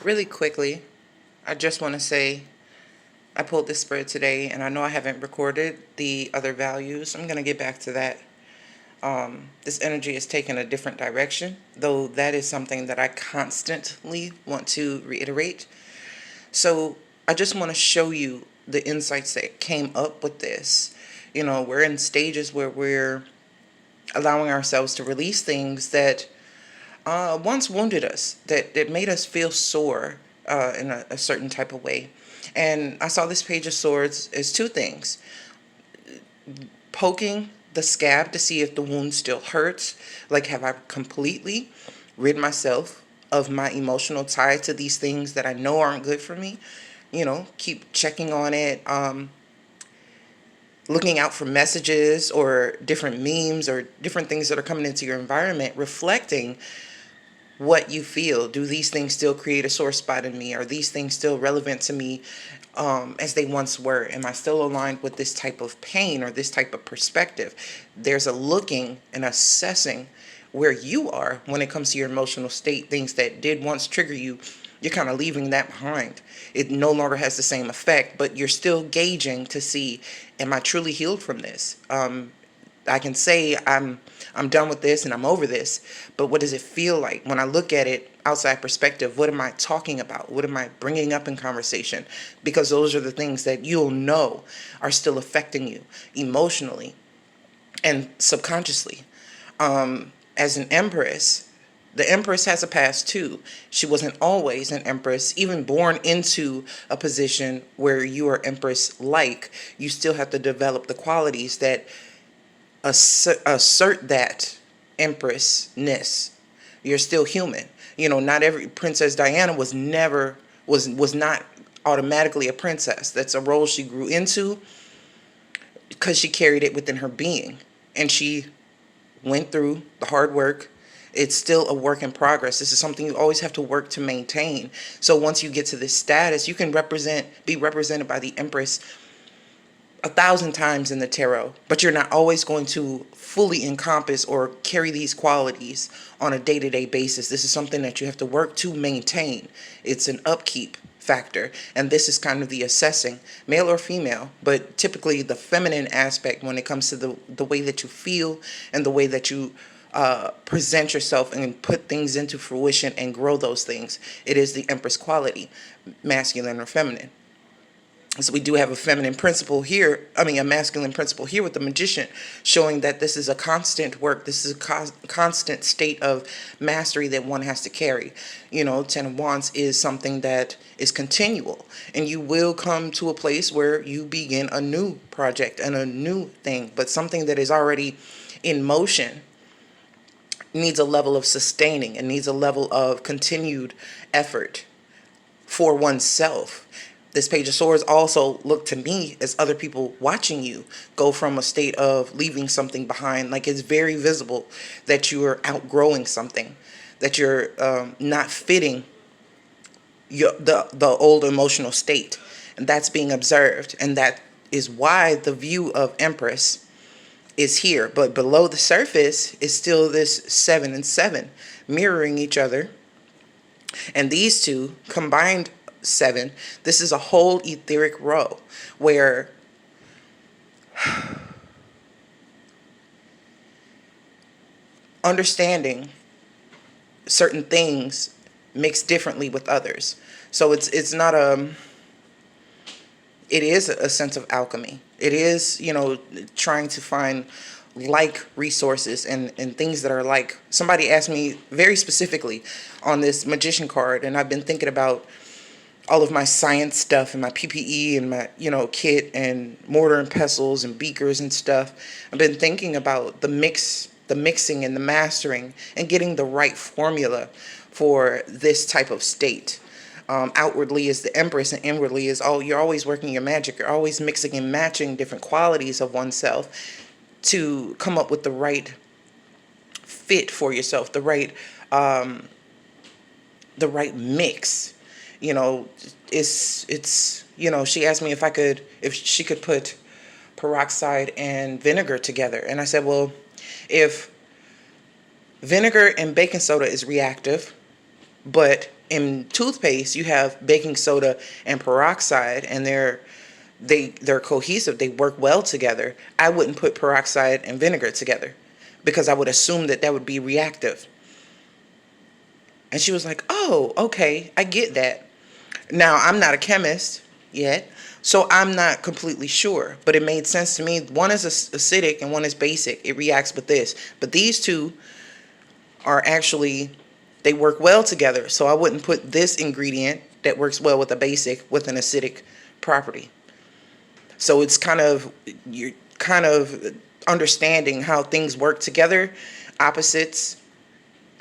Really quickly, I just want to say I pulled this spread today, and I know I haven't recorded the other values. I'm going to get back to that. This energy is taking a different direction, though that is something that I constantly want to reiterate. So I just want to show you the insights that came up with this. We're in stages where we're allowing ourselves to release things that once wounded us, that made us feel sore in a certain type of way. And I saw this Page of Swords as two things: poking the scab to see if the wound still hurts. Like, have I completely rid myself of my emotional tie to these things that I know aren't good for me? Keep checking on it, looking out for messages or different memes or different things that are coming into your environment, reflecting what you feel. Do these things still create a sore spot in me? Are these things still relevant to me as they once were? Am I still aligned with this type of pain or this type of perspective? There's a looking and assessing where you are when it comes to your emotional state. Things that did once trigger you, you're kind of leaving that behind. It no longer has the same effect, but you're still gauging to see, am I truly healed from this? I can say I'm done with this and I'm over this, but what does it feel like when I look at it outside perspective? What am I talking about? What am I bringing up in conversation? Because those are the things that you'll know are still affecting you emotionally and subconsciously. As an empress, the empress has a past too. She wasn't always an empress, even born into a position where you are empress like. You still have to develop the qualities that assert that empressness. You're still human. Not every Princess Diana was not automatically a princess. That's a role she grew into because she carried it within her being, and she went through the hard work. It's still a work in progress. This is something you always have to work to maintain. So once you get to this status, you can be represented by the Empress 1,000 times in the tarot, but you're not always going to fully encompass or carry these qualities on a day-to-day basis. This is something that you have to work to maintain. It's an upkeep factor, and this is kind of the assessing, male or female, but typically the feminine aspect when it comes to the way that you feel and the way that you present yourself and put things into fruition and grow those things. It is the Empress quality, masculine or feminine. So we do have a feminine principle here, a masculine principle here with the Magician, showing that this is a constant work. This is a constant state of mastery that one has to carry. Ten of Wands is something that is continual, and you will come to a place where you begin a new project and a new thing, but something that is already in motion needs a level of sustaining and needs a level of continued effort for oneself. This Page of Swords also look to me as other people watching you go from a state of leaving something behind. Like, it's very visible that you are outgrowing something, that you're not fitting the old emotional state, and that's being observed, and that is why the view of Empress is here. But below the surface is still this 7 and 7 mirroring each other, and these two combined 7, this is a whole etheric row where understanding certain things mixed differently with others. So it's not it is a sense of alchemy. It is, trying to find like resources and things that are like. Somebody asked me very specifically on this Magician card, and I've been thinking about all of my science stuff and my PPE and my, kit and mortar and pestles and beakers and stuff. I've been thinking about the mixing and the mastering and getting the right formula for this type of state. Outwardly is the Empress, and inwardly is, you're always working your magic. You're always mixing and matching different qualities of oneself to come up with the right fit for yourself, the right mix. It's she asked me if she could put peroxide and vinegar together, and I said, well, if vinegar and baking soda is reactive, but In toothpaste, you have baking soda and peroxide, and they're cohesive. They work well together. I wouldn't put peroxide and vinegar together because I would assume that would be reactive. And she was like, "Oh, okay, I get that." Now, I'm not a chemist yet, so I'm not completely sure, but it made sense to me. One is acidic and one is basic. It reacts with this. But these two are actually, they work well together. So I wouldn't put this ingredient that works well with a basic with an acidic property. So it's kind of, you're kind of understanding how things work together, opposites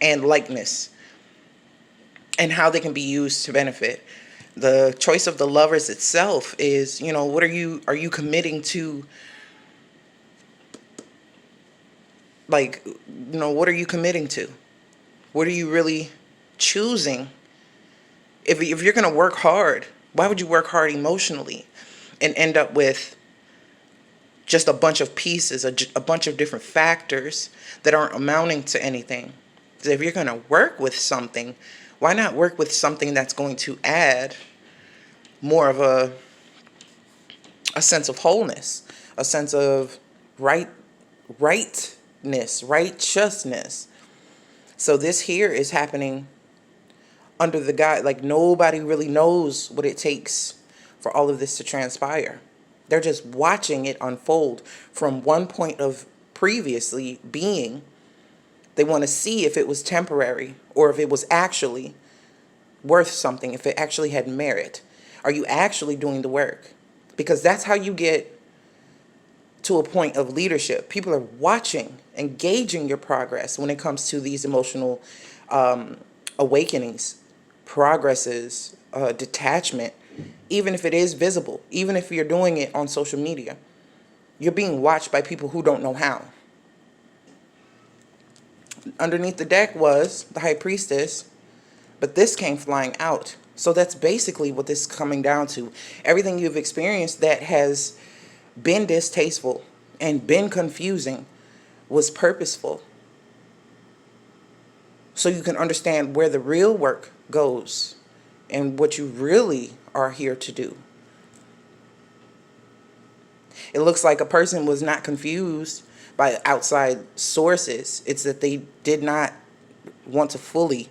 and likeness, and how they can be used to benefit. The choice of the lovers itself is, what are you committing to, like, what are you committing to? What are you really choosing? If you're going to work hard, why would you work hard emotionally and end up with just a bunch of pieces, a bunch of different factors that aren't amounting to anything? Because if you're going to work with something, why not work with something that's going to add more of a sense of wholeness, a sense of righteousness. So this here is happening under the guide, like nobody really knows what it takes for all of this to transpire. They're just watching it unfold from one point of previously being. They want to see if it was temporary or if it was actually worth something, if it actually had merit. Are you actually doing the work? Because that's how you get to a point of leadership. People are watching, engaging your progress when it comes to these emotional awakenings, progresses, detachment, even if it is visible, even if you're doing it on social media. You're being watched by people who don't know how. Underneath the deck was the high priestess, but this came flying out. So that's basically what this is coming down to. Everything you've experienced that has been distasteful and been confusing was purposeful. So you can understand where the real work goes and what you really are here to do. It looks like a person was not confused by outside sources. It's that they did not want to fully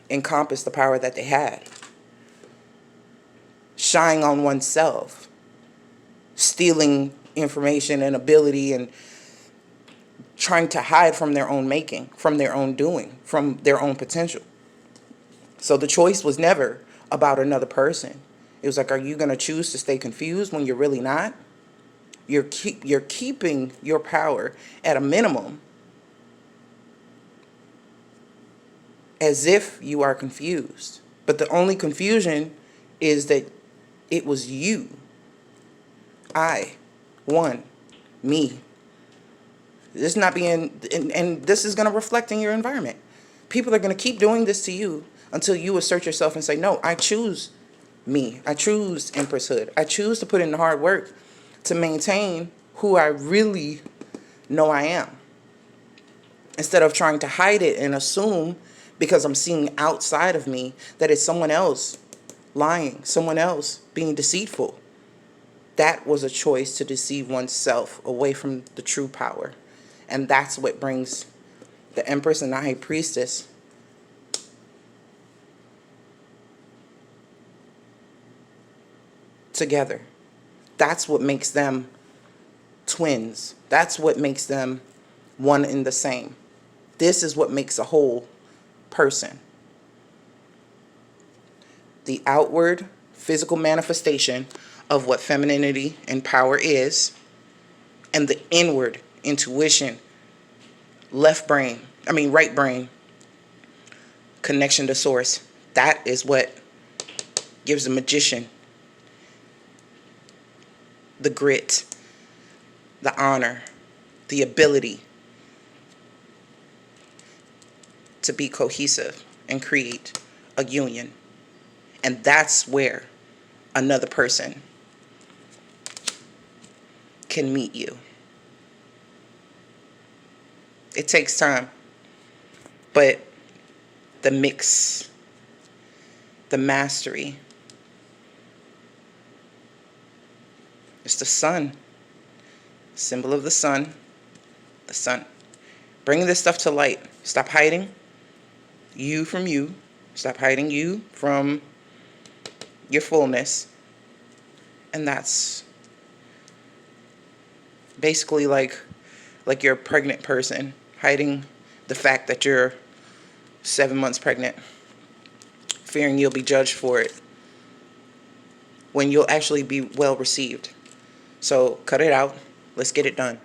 encompass the power that they had. Shying on oneself, stealing information and ability, and trying to hide from their own making, from their own doing, from their own potential. So the choice was never about another person. It was like, are you going to choose to stay confused when you're really not? You're keeping your power at a minimum as if you are confused. But the only confusion is that it was you. I, one, me. This not being, and this is going to reflect in your environment. People are going to keep doing this to you until you assert yourself and say, no, I choose me. I choose empresshood. I choose to put in the hard work to maintain who I really know I am. Instead of trying to hide it and assume, because I'm seeing outside of me, that it's someone else lying, someone else being deceitful. That was a choice to deceive oneself away from the true power. And that's what brings the Empress and the High Priestess together. That's what makes them twins. That's what makes them one and the same. This is what makes a whole person. The outward physical manifestation of what femininity and power is, and the inward intuition, right brain connection to source. That is what gives the magician the grit, the honor, the ability to be cohesive and create a union. And that's where another person can meet you. It takes time, but the mix the mastery. It's the sun. Symbol of the sun. The sun. Bring this stuff to light. Stop hiding you from you. Stop hiding you from your fullness. And that's basically like you're a pregnant person hiding the fact that you're 7 months pregnant, fearing you'll be judged for it when you'll actually be well received. So cut it out. Let's get it done.